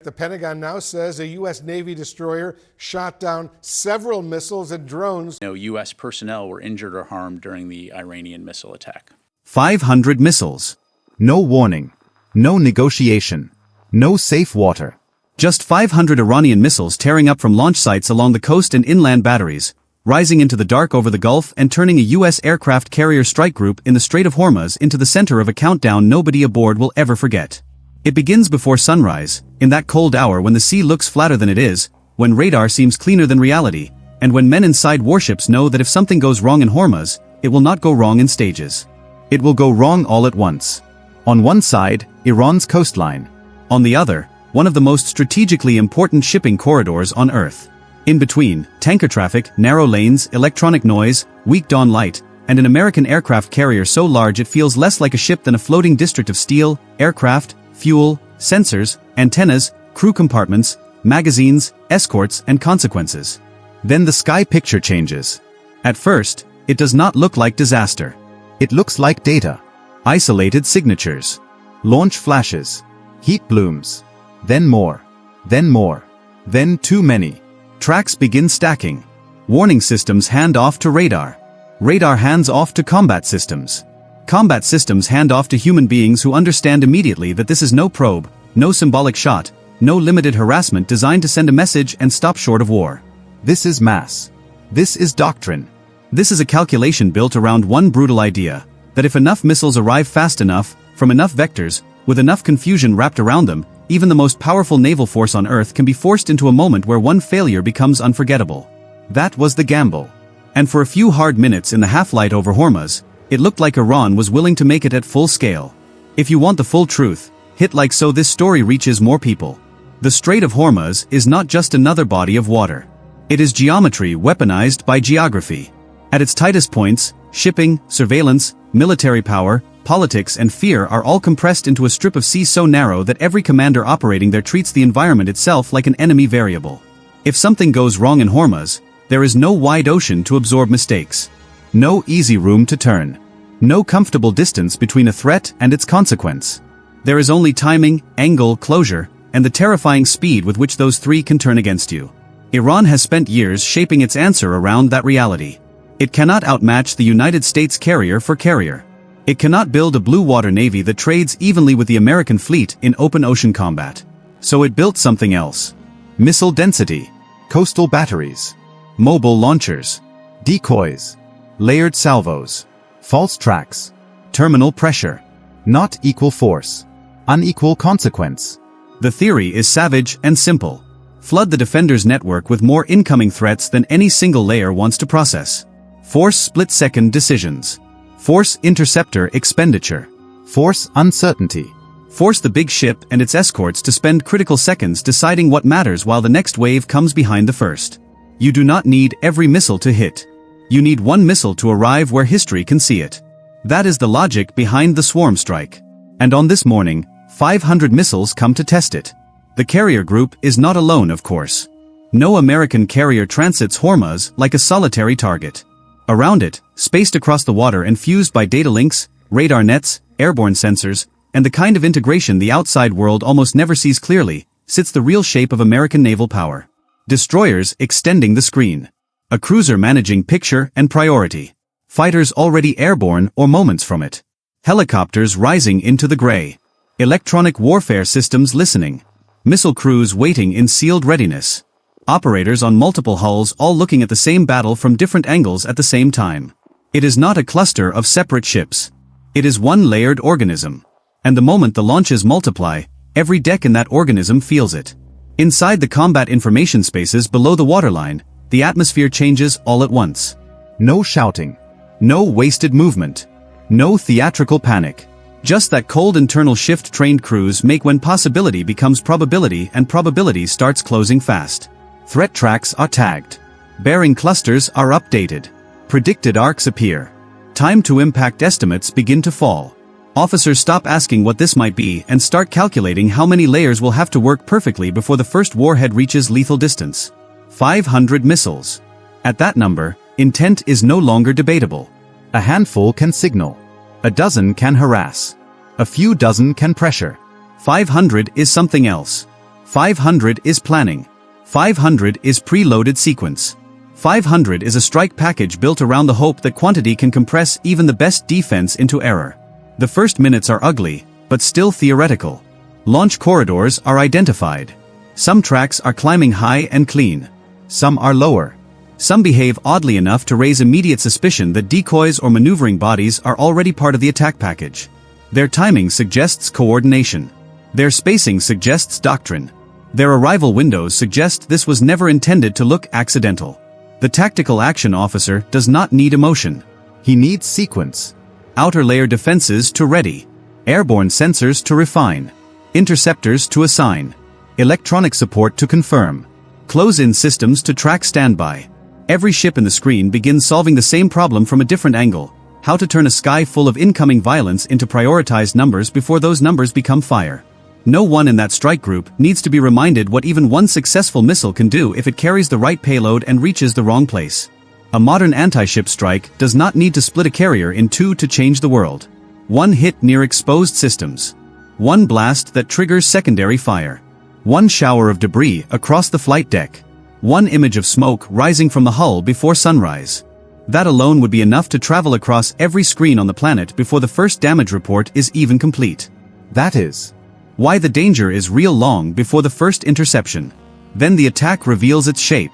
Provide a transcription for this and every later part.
The Pentagon now says a U.S. Navy destroyer shot down several missiles and drones. No U.S. personnel were injured or harmed during the Iranian missile attack. 500 missiles. No warning. No negotiation. No safe water. Just 500 Iranian missiles tearing up from launch sites along the coast and inland batteries, rising into the dark over the Gulf and turning a U.S. aircraft carrier strike group in the Strait of Hormuz into the center of a countdown nobody aboard will ever forget. It begins before sunrise, in that cold hour when the sea looks flatter than it is, when radar seems cleaner than reality, and when men inside warships know that if something goes wrong in Hormuz, it will not go wrong in stages. It will go wrong all at once. On one side, Iran's coastline. On the other, one of the most strategically important shipping corridors on Earth. In between, tanker traffic, narrow lanes, electronic noise, weak dawn light, and an American aircraft carrier so large it feels less like a ship than a floating district of steel, aircraft, fuel, sensors, antennas, crew compartments, magazines, escorts, and consequences. Then the sky picture changes. At first, it does not look like disaster. It looks like data. Isolated signatures. Launch flashes. Heat blooms. Then more. Then more. Then too many. Tracks begin stacking. Warning systems hand off to radar. Radar hands off to combat systems. Combat systems hand off to human beings who understand immediately that this is no probe, no symbolic shot, no limited harassment designed to send a message and stop short of war. This is mass. This is doctrine. This is a calculation built around one brutal idea, that if enough missiles arrive fast enough, from enough vectors, with enough confusion wrapped around them, even the most powerful naval force on Earth can be forced into a moment where one failure becomes unforgettable. That was the gamble. And for a few hard minutes in the half-light over Hormuz, it looked like Iran was willing to make it at full scale. If you want the full truth, hit like so this story reaches more people. The Strait of Hormuz is not just another body of water. It is geometry weaponized by geography. At its tightest points, shipping, surveillance, military power, politics and fear are all compressed into a strip of sea so narrow that every commander operating there treats the environment itself like an enemy variable. If something goes wrong in Hormuz, there is no wide ocean to absorb mistakes. No easy room to turn. No comfortable distance between a threat and its consequence. There is only timing, angle, closure, and the terrifying speed with which those three can turn against you. Iran has spent years shaping its answer around that reality. It cannot outmatch the United States carrier for carrier. It cannot build a blue water navy that trades evenly with the American fleet in open ocean combat. So it built something else. Missile density. Coastal batteries. Mobile launchers. Decoys. Layered salvos. False tracks. Terminal pressure. Not equal force. Unequal consequence. The theory is savage and simple. Flood the defender's network with more incoming threats than any single layer wants to process. Force split-second decisions. Force interceptor expenditure. Force uncertainty. Force the big ship and its escorts to spend critical seconds deciding what matters while the next wave comes behind the first. You do not need every missile to hit. You need one missile to arrive where history can see it. That is the logic behind the swarm strike. And on this morning, 500 missiles come to test it. The carrier group is not alone, of course. No American carrier transits Hormuz like a solitary target. Around it, spaced across the water and fused by data links, radar nets, airborne sensors, and the kind of integration the outside world almost never sees clearly, sits the real shape of American naval power. Destroyers extending the screen. A cruiser managing picture and priority. Fighters already airborne or moments from it. Helicopters rising into the gray. Electronic warfare systems listening. Missile crews waiting in sealed readiness. Operators on multiple hulls all looking at the same battle from different angles at the same time. It is not a cluster of separate ships. It is one layered organism. And the moment the launches multiply, every deck in that organism feels it. Inside the combat information spaces below the waterline, the atmosphere changes all at once. No shouting. No wasted movement. No theatrical panic. Just that cold internal shift trained crews make when possibility becomes probability and probability starts closing fast. Threat tracks are tagged. Bearing clusters are updated. Predicted arcs appear. Time to impact estimates begin to fall. Officers stop asking what this might be and start calculating how many layers will have to work perfectly before the first warhead reaches lethal distance. 500 missiles. At that number, intent is no longer debatable. A handful can signal. A dozen can harass. A few dozen can pressure. 500 is something else. 500 is planning. 500 is preloaded sequence. 500 is a strike package built around the hope that quantity can compress even the best defense into error. The first minutes are ugly, but still theoretical. Launch corridors are identified. Some tracks are climbing high and clean. Some are lower. Some behave oddly enough to raise immediate suspicion that decoys or maneuvering bodies are already part of the attack package. Their timing suggests coordination. Their spacing suggests doctrine. Their arrival windows suggest this was never intended to look accidental. The tactical action officer does not need emotion. He needs sequence. Outer layer defenses to ready. Airborne sensors to refine. Interceptors to assign. Electronic support to confirm. Close-in systems to track standby. Every ship in the screen begins solving the same problem from a different angle: how to turn a sky full of incoming violence into prioritized numbers before those numbers become fire. No one in that strike group needs to be reminded what even one successful missile can do if it carries the right payload and reaches the wrong place. A modern anti-ship strike does not need to split a carrier in two to change the world. One hit near exposed systems. One blast that triggers secondary fire. One shower of debris across the flight deck. One image of smoke rising from the hull before sunrise. That alone would be enough to travel across every screen on the planet before the first damage report is even complete. That is why the danger is real long before the first interception. Then the attack reveals its shape.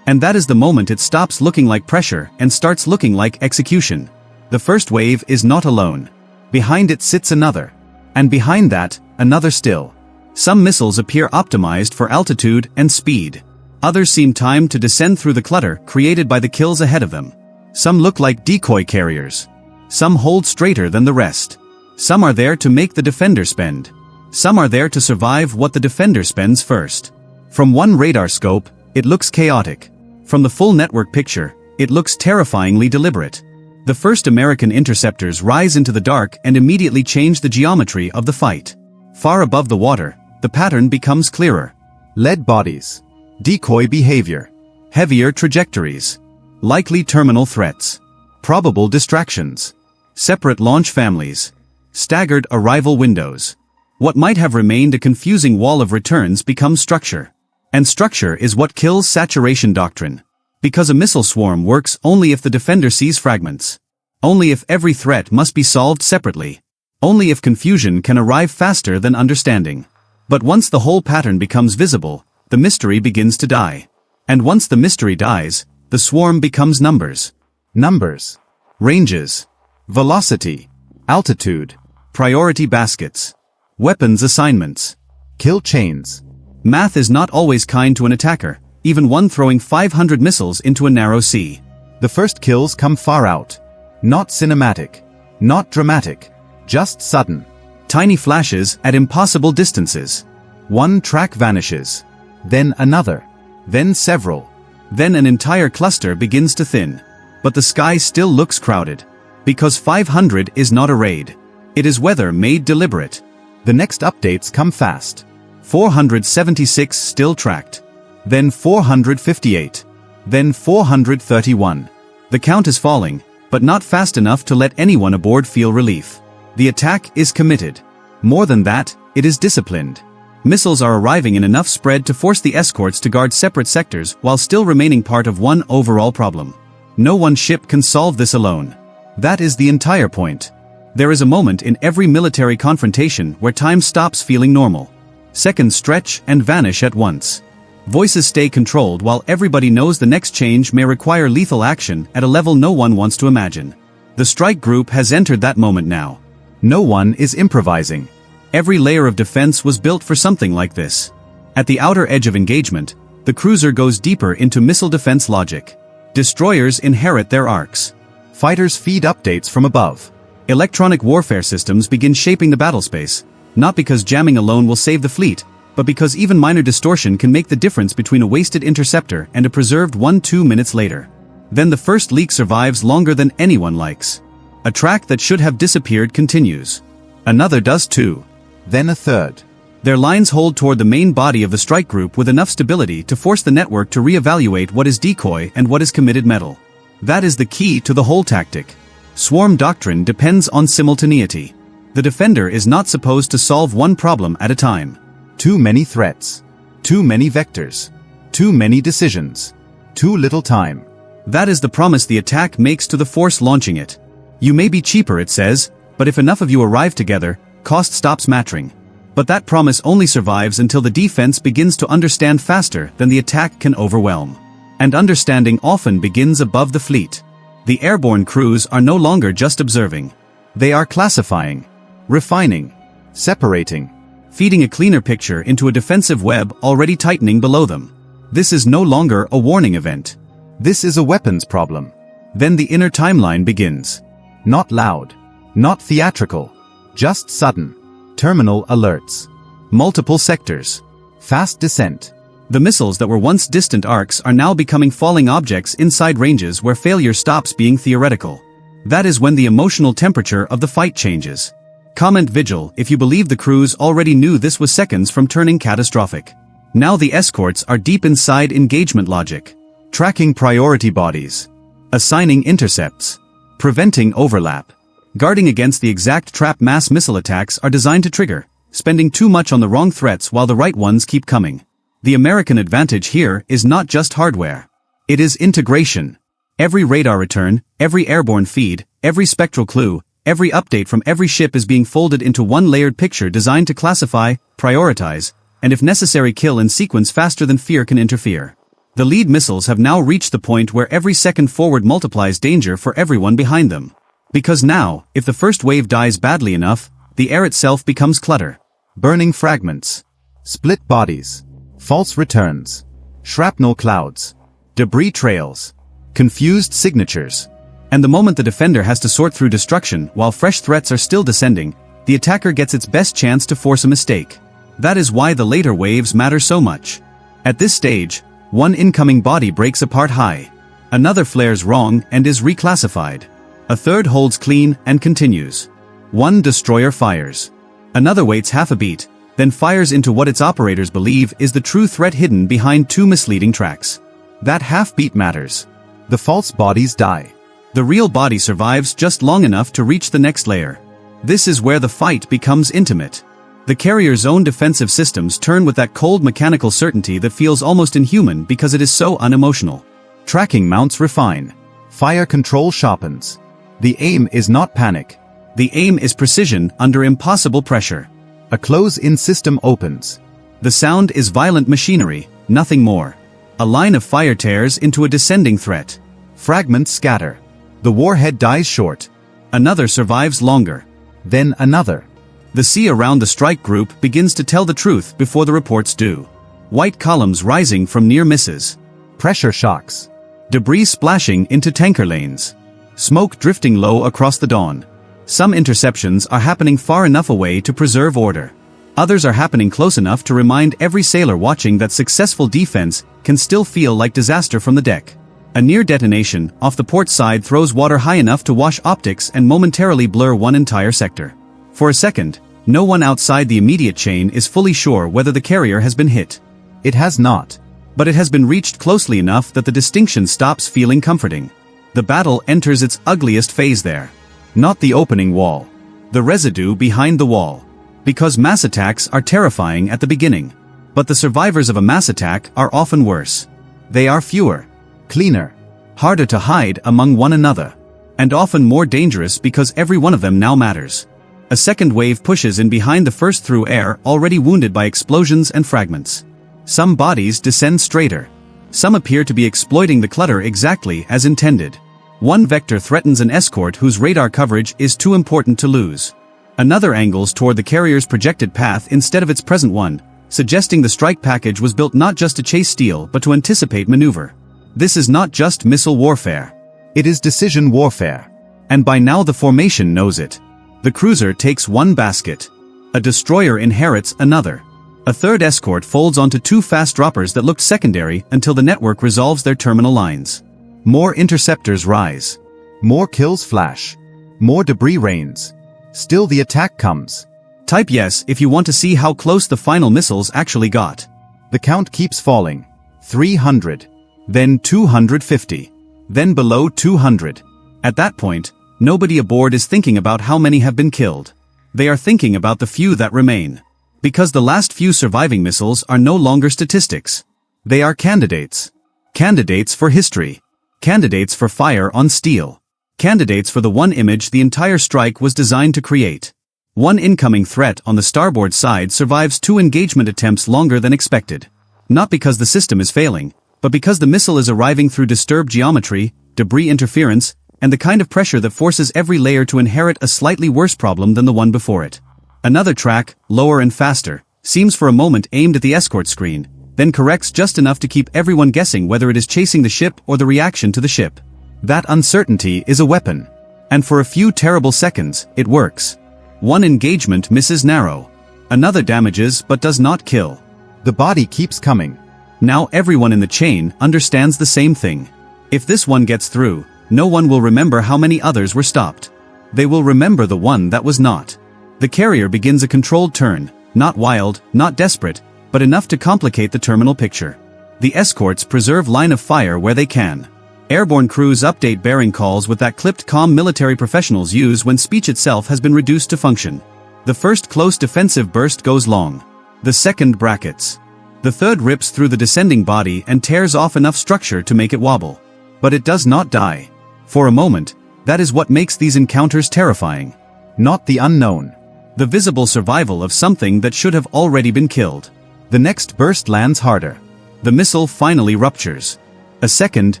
And that is the moment it stops looking like pressure and starts looking like execution. The first wave is not alone. Behind it sits another. And behind that, another still. Some missiles appear optimized for altitude and speed. Others seem timed to descend through the clutter created by the kills ahead of them. Some look like decoy carriers. Some hold straighter than the rest. Some are there to make the defender spend. Some are there to survive what the defender spends first. From one radar scope, it looks chaotic. From the full network picture, it looks terrifyingly deliberate. The first American interceptors rise into the dark and immediately change the geometry of the fight. Far above the water, the pattern becomes clearer. Lead bodies. Decoy behavior. Heavier trajectories. Likely terminal threats. Probable distractions. Separate launch families. Staggered arrival windows. What might have remained a confusing wall of returns becomes structure. And structure is what kills saturation doctrine. Because a missile swarm works only if the defender sees fragments. Only if every threat must be solved separately. Only if confusion can arrive faster than understanding. But once the whole pattern becomes visible, the mystery begins to die. And once the mystery dies, the swarm becomes numbers. Numbers. Ranges. Velocity. Altitude. Priority baskets. Weapons assignments. Kill chains. Math is not always kind to an attacker, even one throwing 500 missiles into a narrow sea. The first kills come far out. Not cinematic. Not dramatic. Just sudden. Tiny flashes at impossible distances. One track vanishes. Then another. Then several. Then an entire cluster begins to thin. But the sky still looks crowded. Because 500 is not a raid. It is weather made deliberate. The next updates come fast. 476 still tracked. Then 458. Then 431. The count is falling, but not fast enough to let anyone aboard feel relief. The attack is committed. More than that, it is disciplined. Missiles are arriving in enough spread to force the escorts to guard separate sectors while still remaining part of one overall problem. No one ship can solve this alone. That is the entire point. There is a moment in every military confrontation where time stops feeling normal. Seconds stretch and vanish at once. Voices stay controlled while everybody knows the next change may require lethal action at a level no one wants to imagine. The strike group has entered that moment now. No one is improvising. Every layer of defense was built for something like this. At the outer edge of engagement, the cruiser goes deeper into missile defense logic. Destroyers inherit their arcs. Fighters feed updates from above. Electronic warfare systems begin shaping the battlespace, not because jamming alone will save the fleet, but because even minor distortion can make the difference between a wasted interceptor and a preserved 1-2 minutes later. Then the first leak survives longer than anyone likes. A track that should have disappeared continues. Another does too. Then a third. Their lines hold toward the main body of the strike group with enough stability to force the network to reevaluate what is decoy and what is committed metal. That is the key to the whole tactic. Swarm doctrine depends on simultaneity. The defender is not supposed to solve one problem at a time. Too many threats. Too many vectors. Too many decisions. Too little time. That is the promise the attack makes to the force launching it. You may be cheaper, it says, but if enough of you arrive together, cost stops mattering. But that promise only survives until the defense begins to understand faster than the attack can overwhelm. And understanding often begins above the fleet. The airborne crews are no longer just observing. They are classifying, refining, separating, feeding a cleaner picture into a defensive web already tightening below them. This is no longer a warning event. This is a weapons problem. Then the inner timeline begins. Not loud. Not theatrical. Just sudden. Terminal alerts. Multiple sectors. Fast descent. The missiles that were once distant arcs are now becoming falling objects inside ranges where failure stops being theoretical. That is when the emotional temperature of the fight changes. Comment vigil if you believe the crews already knew this was seconds from turning catastrophic. Now the escorts are deep inside engagement logic. Tracking priority bodies. Assigning intercepts. Preventing overlap. Guarding against the exact trap mass missile attacks are designed to trigger, spending too much on the wrong threats while the right ones keep coming. The American advantage here is not just hardware. It is integration. Every radar return, every airborne feed, every spectral clue, every update from every ship is being folded into one layered picture designed to classify, prioritize, and if necessary kill in sequence faster than fear can interfere. The lead missiles have now reached the point where every second forward multiplies danger for everyone behind them. Because now, if the first wave dies badly enough, the air itself becomes clutter. Burning fragments. Split bodies. False returns. Shrapnel clouds. Debris trails. Confused signatures. And the moment the defender has to sort through destruction while fresh threats are still descending, the attacker gets its best chance to force a mistake. That is why the later waves matter so much. At this stage, one incoming body breaks apart high. Another flares wrong and is reclassified. A third holds clean and continues. One destroyer fires. Another waits half a beat, then fires into what its operators believe is the true threat hidden behind two misleading tracks. That half beat matters. The false bodies die. The real body survives just long enough to reach the next layer. This is where the fight becomes intimate. The carrier's own defensive systems turn with that cold mechanical certainty that feels almost inhuman because it is so unemotional. Tracking mounts refine. Fire control sharpens. The aim is not panic. The aim is precision under impossible pressure. A close-in system opens. The sound is violent machinery, nothing more. A line of fire tears into a descending threat. Fragments scatter. The warhead dies short. Another survives longer. Then another. The sea around the strike group begins to tell the truth before the reports do. White columns rising from near misses. Pressure shocks. Debris splashing into tanker lanes. Smoke drifting low across the dawn. Some interceptions are happening far enough away to preserve order. Others are happening close enough to remind every sailor watching that successful defense can still feel like disaster from the deck. A near detonation off the port side throws water high enough to wash optics and momentarily blur one entire sector. For a second, no one outside the immediate chain is fully sure whether the carrier has been hit. It has not. But it has been reached closely enough that the distinction stops feeling comforting. The battle enters its ugliest phase there. Not the opening wall. The residue behind the wall. Because mass attacks are terrifying at the beginning. But the survivors of a mass attack are often worse. They are fewer. Cleaner. Harder to hide among one another. And often more dangerous because every one of them now matters. A second wave pushes in behind the first through air already wounded by explosions and fragments. Some bodies descend straighter. Some appear to be exploiting the clutter exactly as intended. One vector threatens an escort whose radar coverage is too important to lose. Another angles toward the carrier's projected path instead of its present one, suggesting the strike package was built not just to chase steel but to anticipate maneuver. This is not just missile warfare. It is decision warfare. And by now the formation knows it. The cruiser takes one basket. A destroyer inherits another. A third escort folds onto two fast droppers that looked secondary until the network resolves their terminal lines. More interceptors rise. More kills flash. More debris rains. Still the attack comes. Type yes if you want to see how close the final missiles actually got. The count keeps falling. 300. Then 250. Then below 200. At that point, nobody aboard is thinking about how many have been killed. They are thinking about the few that remain. Because the last few surviving missiles are no longer statistics. They are candidates. Candidates for history. Candidates for fire on steel. Candidates for the one image the entire strike was designed to create. One incoming threat on the starboard side survives 2 engagement attempts longer than expected. Not because the system is failing, but because the missile is arriving through disturbed geometry, debris interference, and the kind of pressure that forces every layer to inherit a slightly worse problem than the one before it. Another track, lower and faster, seems for a moment aimed at the escort screen, then corrects just enough to keep everyone guessing whether it is chasing the ship or the reaction to the ship. That uncertainty is a weapon. And for a few terrible seconds, it works. One engagement misses narrow. Another damages but does not kill. The body keeps coming. Now everyone in the chain understands the same thing. If this one gets through, no one will remember how many others were stopped. They will remember the one that was not. The carrier begins a controlled turn, not wild, not desperate, but enough to complicate the terminal picture. The escorts preserve line of fire where they can. Airborne crews update bearing calls with that clipped calm military professionals use when speech itself has been reduced to function. The first close defensive burst goes long. The second brackets. The third rips through the descending body and tears off enough structure to make it wobble. But it does not die. For a moment, that is what makes these encounters terrifying. Not the unknown. The visible survival of something that should have already been killed. The next burst lands harder. The missile finally ruptures. A second,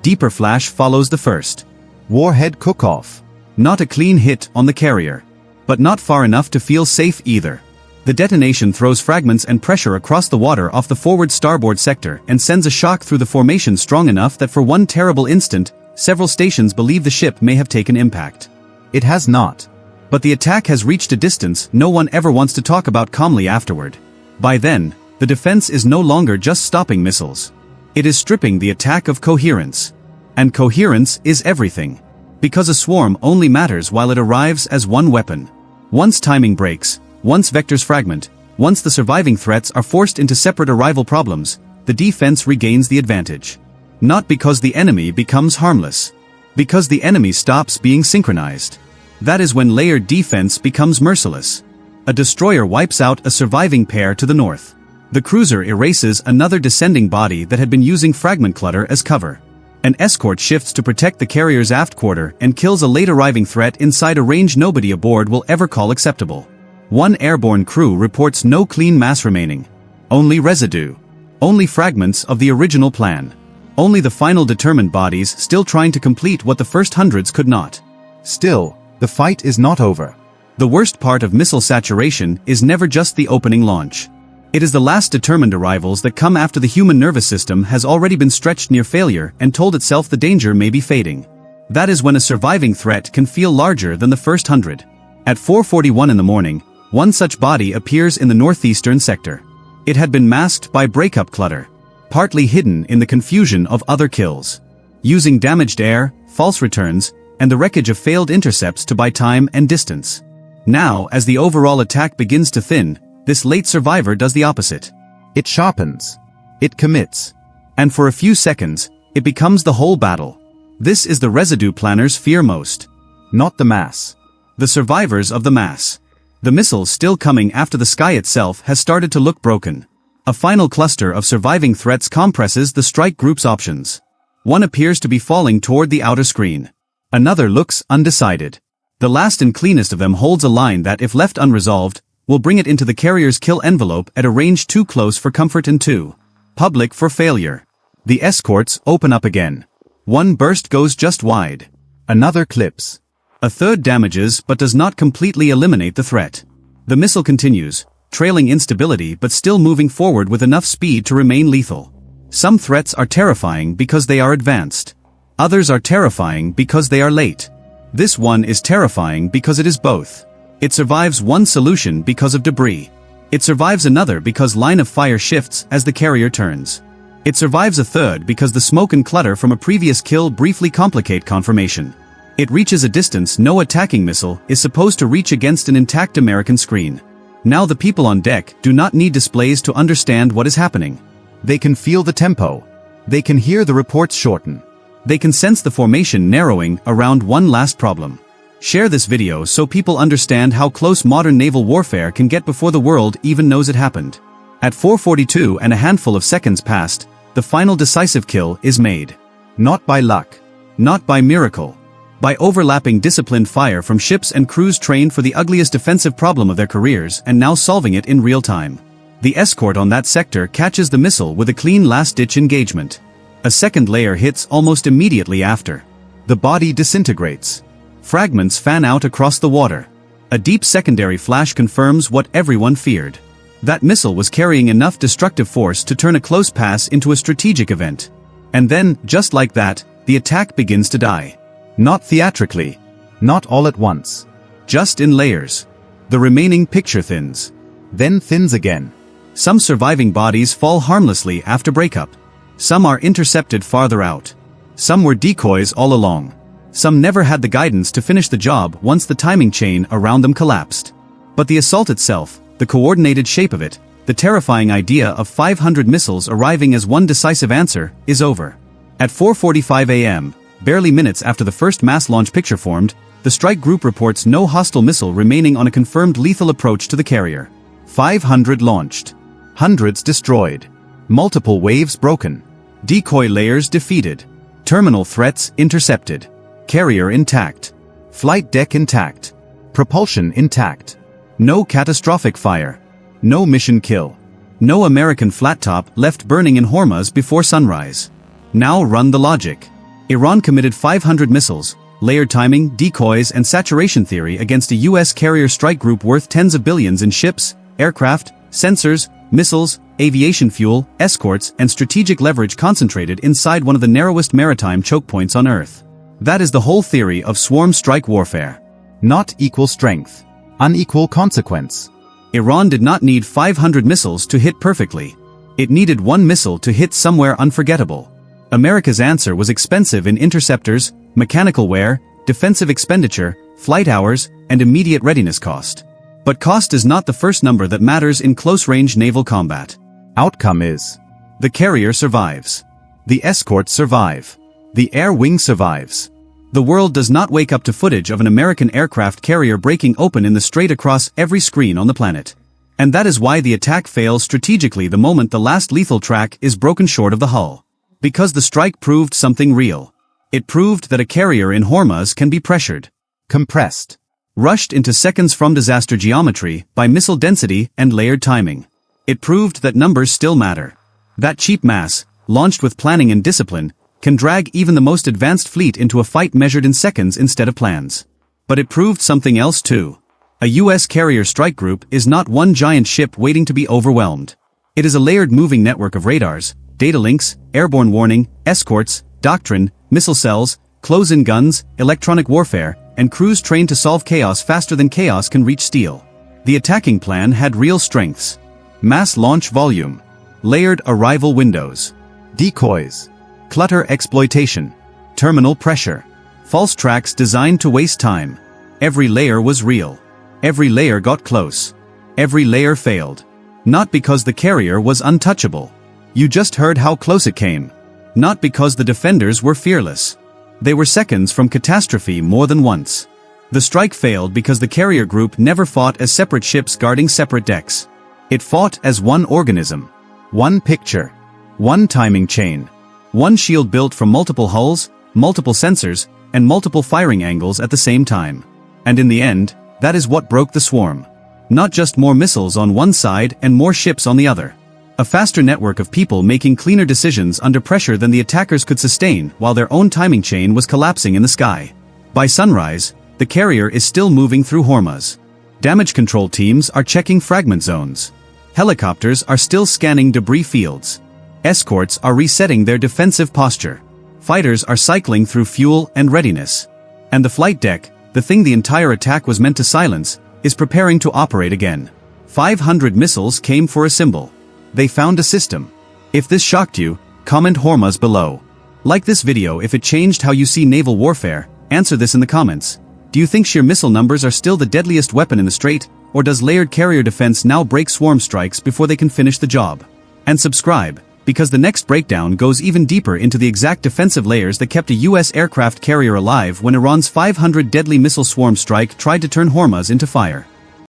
deeper flash follows the first. Warhead cook-off. Not a clean hit on the carrier. But not far enough to feel safe either. The detonation throws fragments and pressure across the water off the forward starboard sector and sends a shock through the formation strong enough that for one terrible instant, several stations believe the ship may have taken impact. It has not. But the attack has reached a distance no one ever wants to talk about calmly afterward. By then, the defense is no longer just stopping missiles. It is stripping the attack of coherence. And coherence is everything. Because a swarm only matters while it arrives as one weapon. Once timing breaks, once vectors fragment, once the surviving threats are forced into separate arrival problems, the defense regains the advantage. Not because the enemy becomes harmless. Because the enemy stops being synchronized. That is when layered defense becomes merciless. A destroyer wipes out a surviving pair to the north. The cruiser erases another descending body that had been using fragment clutter as cover. An escort shifts to protect the carrier's aft quarter and kills a late arriving threat inside a range nobody aboard will ever call acceptable. One airborne crew reports no clean mass remaining. Only residue. Only fragments of the original plan. Only the final determined bodies still trying to complete what the first hundreds could not. Still, the fight is not over. The worst part of missile saturation is never just the opening launch. It is the last determined arrivals that come after the human nervous system has already been stretched near failure and told itself the danger may be fading. That is when a surviving threat can feel larger than the first 100. At 4:41 in the morning, one such body appears in the northeastern sector. It had been masked by breakup clutter, partly hidden in the confusion of other kills. Using damaged air, false returns, and the wreckage of failed intercepts to buy time and distance. Now, as the overall attack begins to thin, this late survivor does the opposite. It sharpens. It commits. And for a few seconds, it becomes the whole battle. This is the residue planners fear most. Not the mass. The survivors of the mass. The missiles still coming after the sky itself has started to look broken. A final cluster of surviving threats compresses the strike group's options. One appears to be falling toward the outer screen. Another looks undecided. The last and cleanest of them holds a line that, if left unresolved, will bring it into the carrier's kill envelope at a range too close for comfort and too public for failure. The escorts open up again. One burst goes just wide. Another clips. A third damages but does not completely eliminate the threat. The missile continues, trailing instability but still moving forward with enough speed to remain lethal. Some threats are terrifying because they are advanced. Others are terrifying because they are late. This one is terrifying because it is both. It survives one solution because of debris. It survives another because line of fire shifts as the carrier turns. It survives a third because the smoke and clutter from a previous kill briefly complicate confirmation. It reaches a distance no attacking missile is supposed to reach against an intact American screen. Now the people on deck do not need displays to understand what is happening. They can feel the tempo. They can hear the reports shorten. They can sense the formation narrowing around one last problem. Share this video so people understand how close modern naval warfare can get before the world even knows it happened. At 4:42 and a handful of seconds passed, the final decisive kill is made. Not by luck. Not by miracle. By overlapping disciplined fire from ships and crews trained for the ugliest defensive problem of their careers and now solving it in real time. The escort on that sector catches the missile with a clean last-ditch engagement. A second layer hits almost immediately after. The body disintegrates. Fragments fan out across the water. A deep secondary flash confirms what everyone feared. That missile was carrying enough destructive force to turn a close pass into a strategic event. And then, just like that, the attack begins to die. Not theatrically. Not all at once. Just in layers. The remaining picture thins. Then thins again. Some surviving bodies fall harmlessly after breakup. Some are intercepted farther out. Some were decoys all along. Some never had the guidance to finish the job once the timing chain around them collapsed. But the assault itself, the coordinated shape of it, the terrifying idea of 500 missiles arriving as one decisive answer, is over. At 4:45 a.m., barely minutes after the first mass launch picture formed, the strike group reports no hostile missile remaining on a confirmed lethal approach to the carrier. 500 launched. Hundreds destroyed. Multiple waves broken. Decoy layers defeated. Terminal threats intercepted. Carrier intact. Flight deck intact. Propulsion intact. No catastrophic fire. No mission kill. No American flat top left burning in Hormuz before sunrise. Now run the logic. Iran committed 500 missiles, layered timing, decoys and saturation theory against a U.S. carrier strike group worth tens of billions in ships, aircraft, sensors, missiles, aviation fuel, escorts and strategic leverage concentrated inside one of the narrowest maritime choke points on Earth. That is the whole theory of swarm strike warfare. Not equal strength. Unequal consequence. Iran did not need 500 missiles to hit perfectly. It needed one missile to hit somewhere unforgettable. America's answer was expensive in interceptors, mechanical wear, defensive expenditure, flight hours, and immediate readiness cost. But cost is not the first number that matters in close-range naval combat. Outcome is: the carrier survives. the escorts survive. The air wing survives. The world does not wake up to footage of an American aircraft carrier breaking open in the strait across every screen on the planet. And that is why the attack fails strategically the moment the last lethal track is broken short of the hull. Because the strike proved something real. It proved that a carrier in Hormuz can be pressured, compressed, rushed into seconds from disaster geometry by missile density and layered timing. It proved that numbers still matter. That cheap mass, launched with planning and discipline, can drag even the most advanced fleet into a fight measured in seconds instead of plans. But it proved something else too. A U.S. carrier strike group is not one giant ship waiting to be overwhelmed. It is a layered moving network of radars, data links, airborne warning, escorts, doctrine, missile cells, close-in guns, electronic warfare, and crews trained to solve chaos faster than chaos can reach steel. The attacking plan had real strengths. Mass launch volume. Layered arrival windows. decoys, Clutter exploitation. Terminal pressure. False tracks designed to waste time. Every layer was real. Every layer got close. Every layer failed. Not because the carrier was untouchable. You just heard how close it came. Not because the defenders were fearless. They were seconds from catastrophe more than once. The strike failed because the carrier group never fought as separate ships guarding separate decks. It fought as one organism. One picture. One timing chain. One shield built from multiple hulls, multiple sensors, and multiple firing angles at the same time. And in the end, that is what broke the swarm. Not just more missiles on one side and more ships on the other. A faster network of people making cleaner decisions under pressure than the attackers could sustain while their own timing chain was collapsing in the sky. By sunrise, the carrier is still moving through Hormuz. Damage control teams are checking fragment zones. Helicopters are still scanning debris fields. Escorts are resetting their defensive posture. Fighters are cycling through fuel and readiness. And the flight deck, the thing the entire attack was meant to silence, is preparing to operate again. 500 missiles came for a symbol. They found a system. If this shocked you, comment Hormuz below. Like this video if it changed how you see naval warfare. Answer this in the comments. Do you think sheer missile numbers are still the deadliest weapon in the strait, or does layered carrier defense now break swarm strikes before they can finish the job? And subscribe, because the next breakdown goes even deeper into the exact defensive layers that kept a U.S. aircraft carrier alive when Iran's 500 deadly missile swarm strike tried to turn Hormuz into fire.